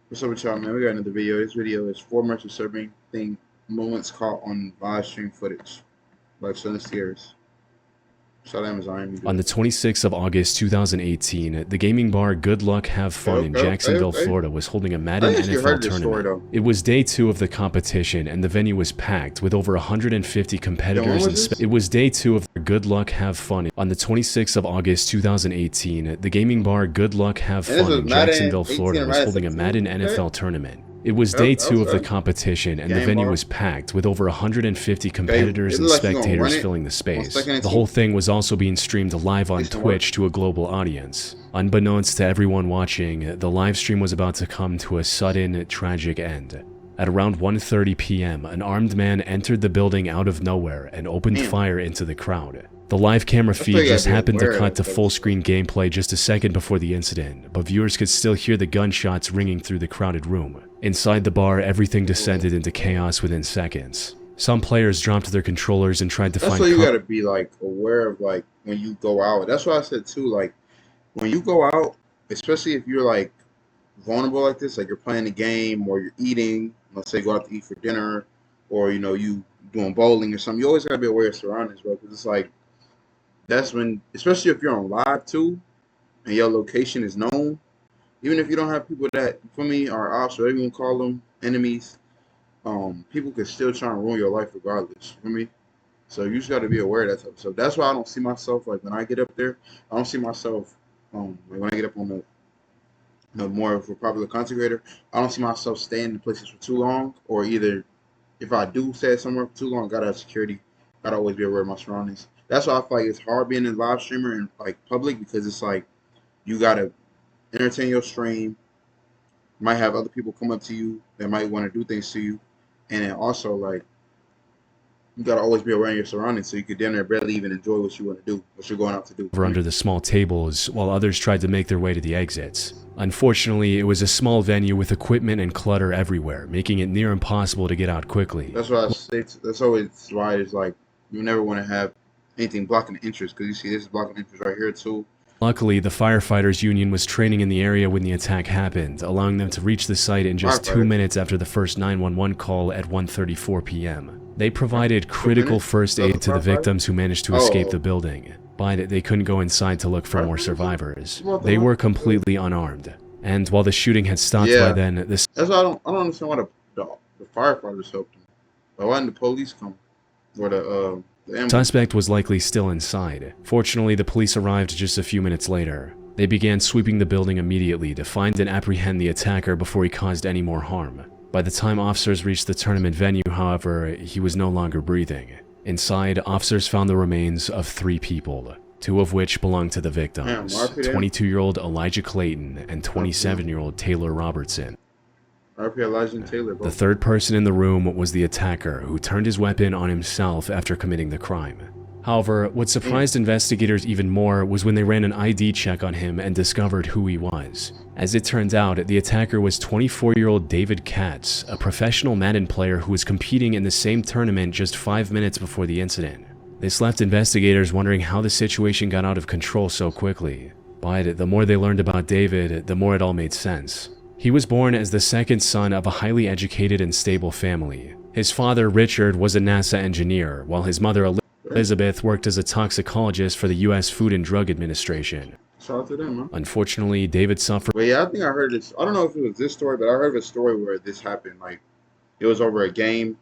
What's up with y'all, man? We got another video. This video is 4 months of serving thing moments caught on live stream footage by Chilling Scares. Shout out Amazon. On the 26th of August 2018, the gaming bar Good Luck Have Fun in Jacksonville, Florida was holding a Madden NFL tournament. It was day 2 of the competition and the venue was packed with over 150 competitors. It was day 2 of Good Luck Have Fun. On the 26th of August 2018, the gaming bar Good Luck Have Fun in Jacksonville, Florida was holding a Madden NFL tournament. It was day 2 of the competition and the venue was packed with over 150 competitors and spectators filling the space. The whole thing was also being streamed live on Twitch to a global audience. Unbeknownst to everyone watching, the live stream was about to come to a sudden, tragic end. At around 1:30 p.m., an armed man entered the building out of nowhere and opened fire into the crowd. The live camera feed just happened to cut to full-screen gameplay just a second before the incident, but viewers could still hear the gunshots ringing through the crowded room. Inside the bar, everything descended into chaos within seconds. Some players dropped their controllers and tried to find. That's why you gotta be like aware of like when you go out. That's why I said too, like when you go out, especially if you're like vulnerable like this, like you're playing a game or you're eating. Let's say go out to eat for dinner, or you doing bowling or something. You always gotta be aware of surroundings, bro, because it's like that's when, especially if you're on live too, and your location is known. Even if you don't have people that, for me, are ops, or whatever you call them, enemies, people can still try and ruin your life regardless, for me. So you just got to be aware of that type of stuff. That's why I don't see myself, like, when I get up there, I don't see myself, like, when I get up on the more of a popular content creator, I don't see myself staying in places for too long, or either, if I do stay somewhere for too long, gotta have security, gotta always be aware of my surroundings. That's why I feel like it's hard being a live streamer in, like, public, because it's like, you gotta entertain your stream. You might have other people come up to you that might want to do things to you, and then also like you gotta always be around your surroundings so you could then barely even enjoy what you want to do, what you're going out to do. Under the small tables while others tried to make their way to the exits. Unfortunately, it was a small venue with equipment and clutter everywhere, making it near impossible to get out quickly. That's why I say that's always why it's like you never want to have anything blocking the entrance, because you see this is blocking the entrance right here too. Luckily, the firefighters union was training in the area when the attack happened, allowing them to reach the site in just 2 minutes after the first 911 call at 1:34 p.m. They provided critical first aid to the victims who managed to escape the building, but they couldn't go inside to look for more survivors. They were completely unarmed, and while the shooting had stopped by then, that's why I don't understand why the firefighters helped them. Why didn't the police come? Or the suspect was likely still inside. Fortunately, the police arrived just a few minutes later. They began sweeping the building immediately to find and apprehend the attacker before he caused any more harm. By the time officers reached the tournament venue, however, he was no longer breathing. Inside, officers found the remains of 3 people, 2 of which belonged to the victims, 22-year-old Elijah Clayton and 27-year-old Taylor Robertson. The third person in the room was the attacker, who turned his weapon on himself after committing the crime. However, what surprised investigators even more was when they ran an ID check on him and discovered who he was. As it turns out, the attacker was 24-year-old David Katz, a professional Madden player who was competing in the same tournament just 5 minutes before the incident. This left investigators wondering how the situation got out of control so quickly. But the more they learned about David, the more it all made sense. He was born as the second son of a highly educated and stable family. His father, Richard, was a NASA engineer, while his mother, Elizabeth, worked as a toxicologist for the U.S. Food and Drug Administration. Shout out to them, huh? Unfortunately, David suffered. Well, yeah, I think I heard this. I don't know if it was this story, but I heard of a story where this happened. Like, it was over a game.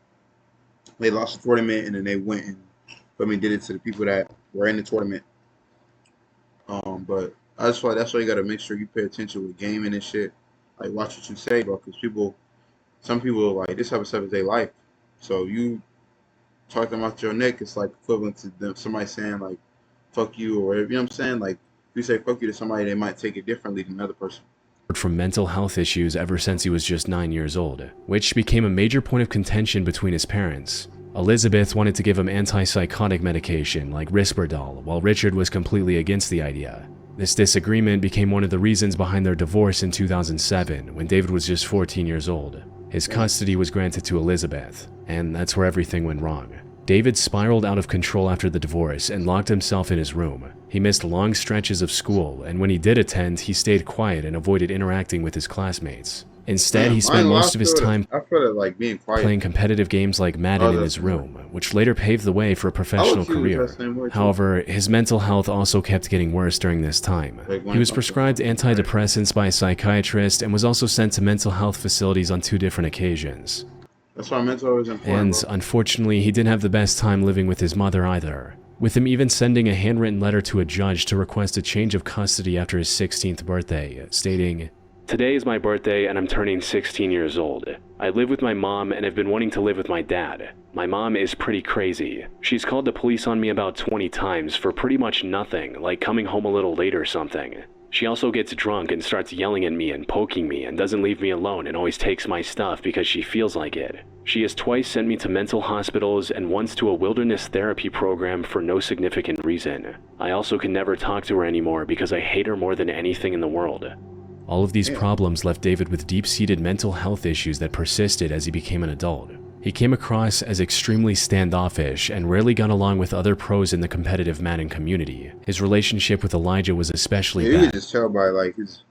They lost the tournament, and then they went and did it to the people that were in the tournament. But I just feel like that's why you got to make sure you pay attention with gaming and shit. Like, watch what you say, bro, because some people, like, this type of stuff is their life. So you talk them out your neck, it's like equivalent to them, somebody saying, like, fuck you or whatever. You know what I'm saying? Like, if you say fuck you to somebody, they might take it differently than another person. From mental health issues ever since he was just 9 years old, which became a major point of contention between his parents. Elizabeth wanted to give him antipsychotic medication like Risperdal, while Richard was completely against the idea. This disagreement became one of the reasons behind their divorce in 2007, when David was just 14 years old. His custody was granted to Elizabeth, and that's where everything went wrong. David spiraled out of control after the divorce and locked himself in his room. He missed long stretches of school, and when he did attend, he stayed quiet and avoided interacting with his classmates. Instead, he Damn, I spent ain't most lost of his to it. time I feel it like being quiet. playing competitive games like Madden in that's his room, which later paved the way for a professional low-key was that career. same way, too. However, his mental health also kept getting worse during this time. Like, when He it was comes to- prescribed antidepressants by a psychiatrist and was also sent to mental health facilities on 2 different occasions. That's why mental is important. And bro. unfortunately, he didn't have the best time living with his mother either, with him even sending a handwritten letter to a judge to request a change of custody after his 16th birthday, stating, "Today is my birthday and I'm turning 16 years old. I live with my mom and have been wanting to live with my dad. My mom is pretty crazy. She's called the police on me about 20 times for pretty much nothing, like coming home a little late or something. She also gets drunk and starts yelling at me and poking me and doesn't leave me alone and always takes my stuff because she feels like it. She has twice sent me to mental hospitals and once to a wilderness therapy program for no significant reason. I also can never talk to her anymore because I hate her more than anything in the world." All of these problems left David with deep-seated mental health issues that persisted as he became an adult. He came across as extremely standoffish and rarely got along with other pros in the competitive Madden community. His relationship with Elijah was especially You bad. can just tell by like his.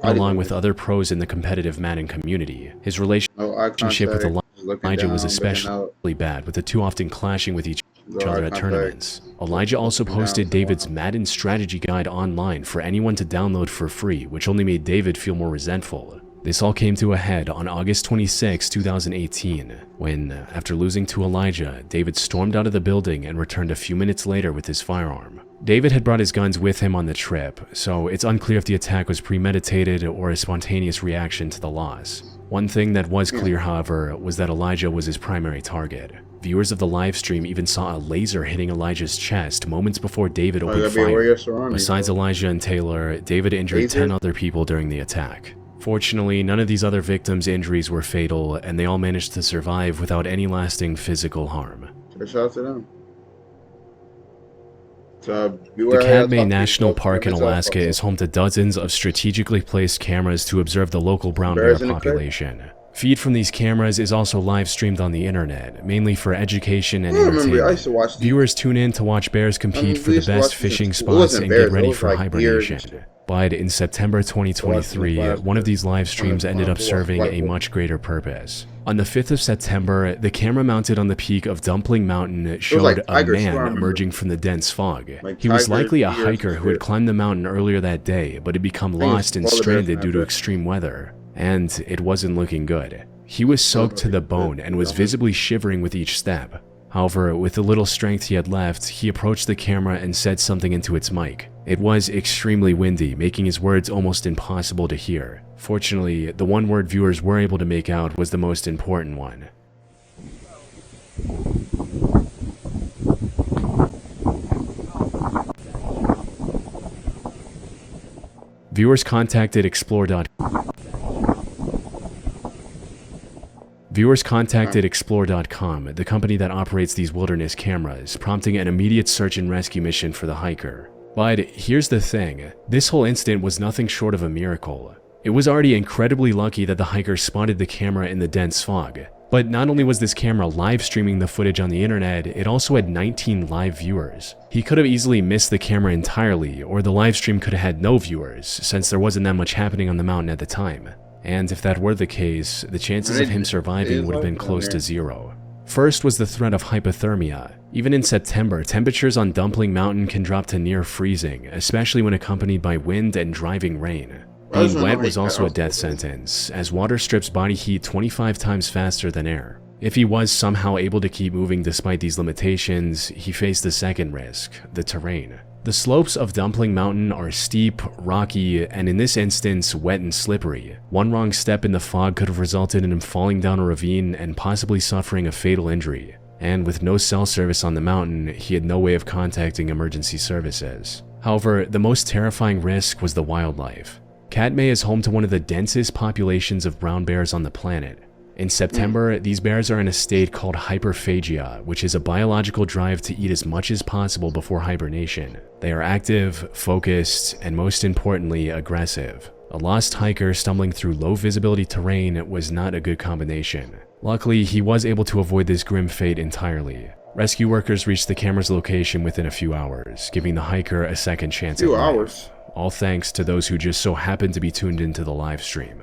Along with other pros in the competitive Madden community, his No eye relationship with contact, just looking Elijah was down, looking out. especially bad, with the two often clashing with each No other eye at contact. tournaments. Elijah also Looking down, posted so David's Madden strategy guide online for anyone to download for free, which only made David feel more resentful. This all came to a head on August 26, 2018, when, after losing to Elijah, David stormed out of the building and returned a few minutes later with his firearm. David had brought his guns with him on the trip, so it's unclear if the attack was premeditated or a spontaneous reaction to the loss. One thing that was clear, however, was that Elijah was his primary target. Viewers of the livestream even saw a laser hitting Elijah's chest moments before David Oh, you opened gotta be aware of fire. your surroundings. Besides Elijah and Taylor, David injured Laser? 10 other people during the attack. Fortunately, none of these other victims' injuries were fatal, and they all managed to survive without any lasting physical harm. So shout out to them. So, The beware how y'all Katmai talk to National yourself, Park in mental health Alaska also. is home to dozens of strategically placed cameras to observe the local brown bear Bears in the crib? population. Feed from these cameras is also live streamed on the internet, mainly for education and I remember I entertainment. used to watch these. Viewers tune in to watch bears compete for we the used to best watch these in fishing school. It spots wasn't and bears, get ready it was for like deer hibernation. and shit. But in September 2023, one of these live streams ended up serving a White much greater purpose. On the 5th of September, the camera mounted on the peak of Dumpling Mountain showed like a tigers, too, I man remember. emerging from the dense fog. Like He was tigers, likely a deers, hiker and who had shit. climbed the mountain earlier that day, but had become think it's lost and polar bears stranded in due to Africa. extreme weather. And it wasn't looking good. He was soaked to the bone and was visibly shivering with each step. However, with the little strength he had left, he approached the camera and said something into its mic. It was extremely windy, making his words almost impossible to hear. Fortunately, the one word viewers were able to make out was the most important one. Viewers contacted Explore.com. the company that operates these wilderness cameras, prompting an immediate search and rescue mission for the hiker. But here's the thing, this whole incident was nothing short of a miracle. It was already incredibly lucky that the hiker spotted the camera in the dense fog. But not only was this camera live streaming the footage on the internet, it also had 19 live viewers. He could have easily missed the camera entirely, or the live stream could have had no viewers, since there wasn't that much happening on the mountain at the time. And if that were the case, the chances of him surviving would have been close to zero. First was the threat of hypothermia. Even in September, temperatures on Dumpling Mountain can drop to near freezing, especially when accompanied by wind and driving rain. Being wet was also a death sentence, as water strips body heat 25 times faster than air. If he was somehow able to keep moving despite these limitations, he faced the second risk, the terrain. The slopes of Dumpling Mountain are steep, rocky, and in this instance, wet and slippery. One wrong step in the fog could have resulted in him falling down a ravine and possibly suffering a fatal injury. And with no cell service on the mountain, he had no way of contacting emergency services. However, the most terrifying risk was the wildlife. Katmai is home to one of the densest populations of brown bears on the planet. In September, these bears are in a state called hyperphagia, which is a biological drive to eat as much as possible before hibernation. They are active, focused, and most importantly, aggressive. A lost hiker stumbling through low visibility terrain was not a good combination. Luckily, he was able to avoid this grim fate entirely. Rescue workers reached the camera's location within a few hours, giving the hiker a second chance at life. All thanks to those who just so happened to be tuned into the live stream.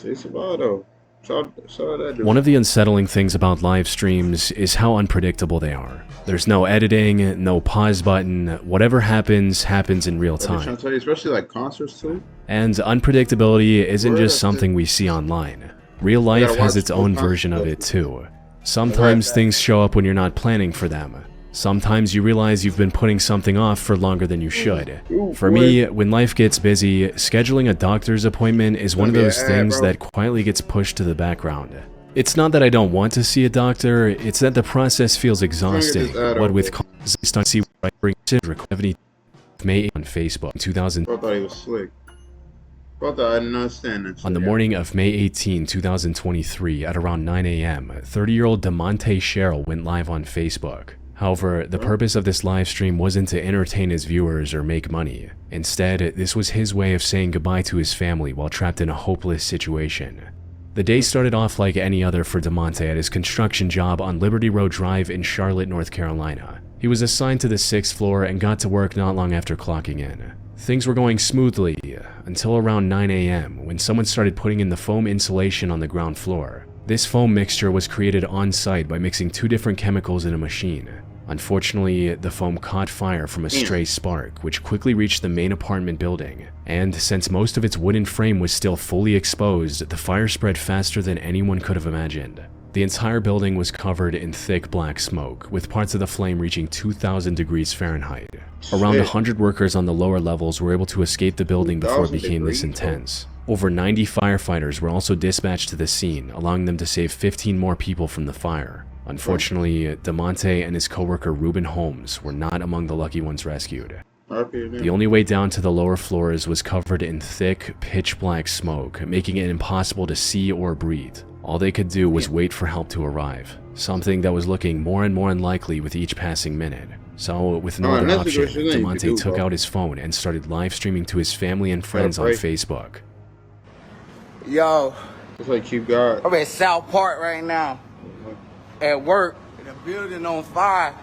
It's about though. So that dude. One of the unsettling things about live streams is how unpredictable they are. There's no editing, no pause button, whatever happens, happens in real I'm trying time. to tell you, especially like concerts too. And unpredictability isn't just something we see online. Real life has its own version of it too. Sometimes things show up when you're not planning for them. Sometimes you realize you've been putting something off for longer than you should. For me, when life gets busy, scheduling a doctor's appointment is one of those things that quietly gets pushed to the background. It's not that I don't want to see a doctor, it's that the process feels exhausting. What with May on Facebook 2000. I thought he was slick. I thought I didn't understand that. On the morning of May 18, 2023, at around 9 a.m., 30-year-old DeMonte Sherrill went live on Facebook. However, the purpose of this live stream wasn't to entertain his viewers or make money. Instead, this was his way of saying goodbye to his family while trapped in a hopeless situation. The day started off like any other for DeMonte at his construction job on Liberty Road Drive in Charlotte, North Carolina. He was assigned to the 6th floor and got to work not long after clocking in. Things were going smoothly until around 9 a.m. when someone started putting in the foam insulation on the ground floor. This foam mixture was created on site by mixing 2 different chemicals in a machine. Unfortunately, the foam caught fire from a stray spark, which quickly reached the main apartment building. And since most of its wooden frame was still fully exposed, the fire spread faster than anyone could have imagined. The entire building was covered in thick black smoke, with parts of the flame reaching 2,000 degrees Fahrenheit. Around 100 workers on the lower levels were able to escape the building before it became this intense. Over 90 firefighters were also dispatched to the scene, allowing them to save 15 more people from the fire. Unfortunately, DeMonte and his coworker Ruben Holmes were not among the lucky ones rescued. The only way down to the lower floors was covered in thick, pitch-black smoke, making it impossible to see or breathe. All they could do was wait for help to arrive, something that was looking more and more unlikely with each passing minute. So, with no other option, DeMonte took out his phone and started live streaming to his family and friends on Facebook. Yo, it's like Chief God. I'm at South Park right now. At work, and the building on fire,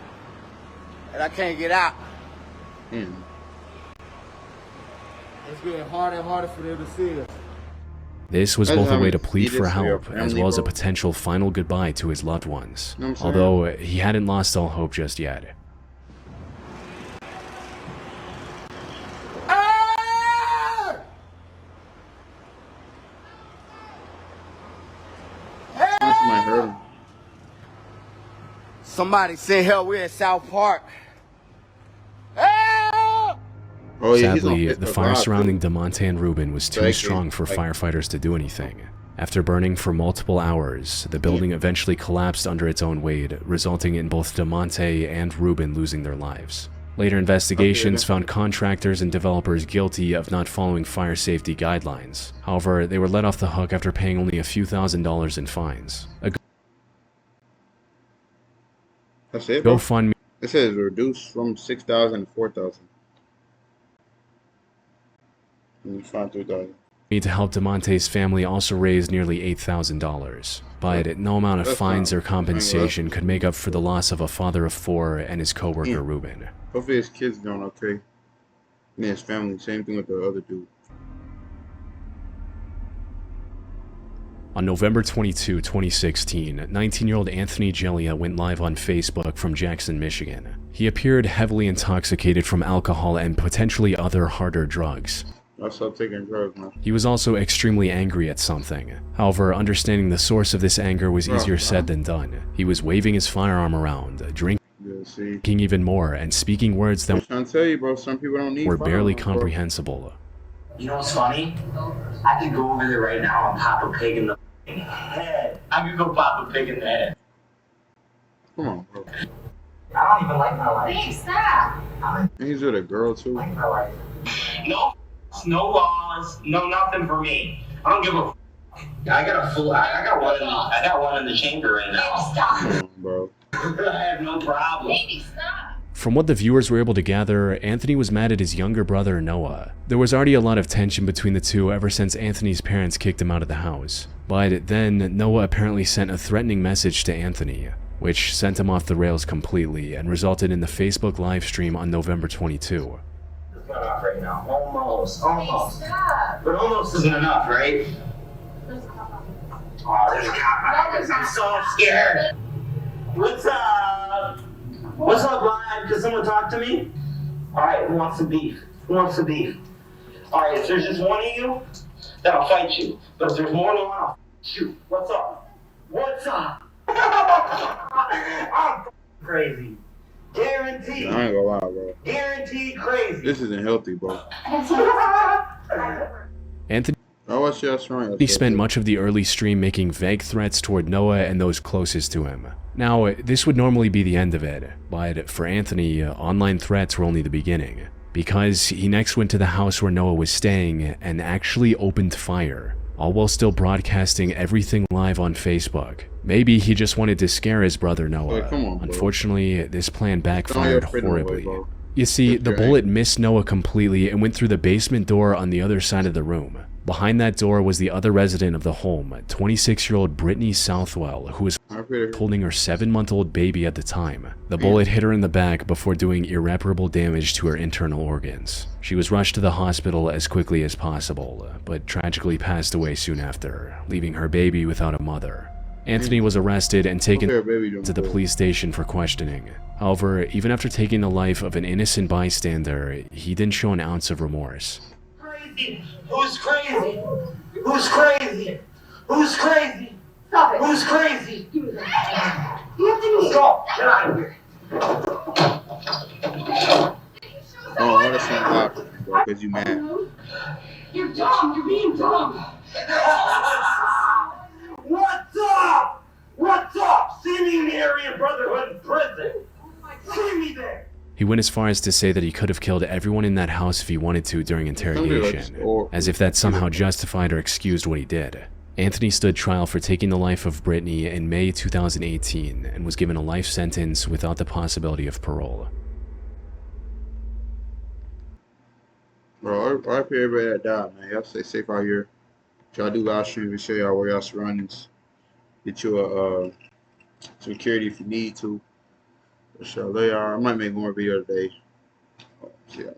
and I can't get out. It's getting harder and harder for them to see us. This was both a way to plead for help, as well as a potential final goodbye to his loved ones, although he hadn't lost all hope just yet. Somebody heard him. Somebody sent help. We're at South Park. Oh, yeah, sadly, the fire surrounding DeMonte and Ruben was too strong for firefighters to do anything. After burning for multiple hours, the building eventually collapsed under its own weight, resulting in both DeMonte and Ruben losing their lives. Later investigations found contractors and developers guilty of not following fire safety guidelines. However, they were let off the hook after paying only a few $1,000s in fines. That's it, bro. GoFundMe. It says reduced from 6,000 to 4,000. And you find 3,000. To help DeMonte's family also raised nearly $8,000, but no amount of fines or compensation could make up for the loss of a father of 4 and his co-worker Ruben. Hopefully his kids doing okay. And his family, same thing with the other dude. On November 22, 2016, 19-year-old Anthony Gelia went live on Facebook from Jackson, Michigan. He appeared heavily intoxicated from alcohol and potentially other harder drugs. I stopped taking drugs, man. He was also extremely angry at something. However, understanding the source of this anger was easier said than done. He was waving his firearm around, drinking even more, and speaking words that I'm trying to tell you, bro, some people don't need were barely bro. comprehensible. You know what's funny? I could go over there right now and pop a pig in the head. I could go pop a pig in the head. Come on, bro. I don't even like my life. Hey, stop! And he's with a girl, too. I like my life. No laws, no nothing for me. I don't give a I got one in the chamber right now. Baby, stop! Come on, bro. I have no problem. Baby, stop! From what the viewers were able to gather, Anthony was mad at his younger brother, Noah. There was already a lot of tension between the two ever since Anthony's parents kicked him out of the house. But then, Noah apparently sent a threatening message to Anthony, which sent him off the rails completely and resulted in the Facebook live stream on November 22. It's not off right now. Almost. Baby, stop! But almost isn't enough, right? Let's go. I'm so scared. What's up? What's up, Live? Can someone talk to me? Alright, who wants some beef? Who wants some beef? Alright, if there's just one of you, then I'll fight you. But if there's more than one, I'll shoot. What's up? What's up? I'm crazy. Guaranteed. I ain't gonna lie, bro. Guaranteed crazy. This isn't healthy, bro. Anthony I watched you strong. He spent much of the early stream making vague threats toward Noah and those closest to him. Now, this would normally be the end of it, but for Anthony, online threats were only the beginning, because he next went to the house where Noah was staying and actually opened fire, all while still broadcasting everything live on Facebook. Maybe he just wanted to scare his brother Noah. Come on, bro. Unfortunately, this plan backfired horribly. Bro. You see, the bullet missed Noah completely and went through the basement door on the other side of the room. Behind that door was the other resident of the home, 26-year-old Brittany Southwell, who was holding her 7-month-old baby at the time. The bullet hit her in the back before doing irreparable damage to her internal organs. She was rushed to the hospital as quickly as possible, but tragically passed away soon after, leaving her baby without a mother. Anthony was arrested and taken to the police station for questioning. However, even after taking the life of an innocent bystander, he didn't show an ounce of remorse. Crazy? Who's crazy? Who's crazy? Who's crazy? Stop it. Who's crazy? Give me that. You have to Let's go. Get out of here. Oh, I understand why, bro, because you mad. You're dumb. You're being dumb. What's up? What's up? See me in the Aryan Brotherhood in prison. See me there. He went as far as to say that he could have killed everyone in that house if he wanted to during interrogation, as if that somehow justified or excused what he did. Anthony stood trial for taking the life of Brittany in May 2018 and was given a life sentence without the possibility of parole. Bro, RIP everybody that died, man. Y'all stay safe out here. Y'all do live streams and show y'all where y'all surroundings. Get you a security if you need to. For sure. I might make more video today. See ya.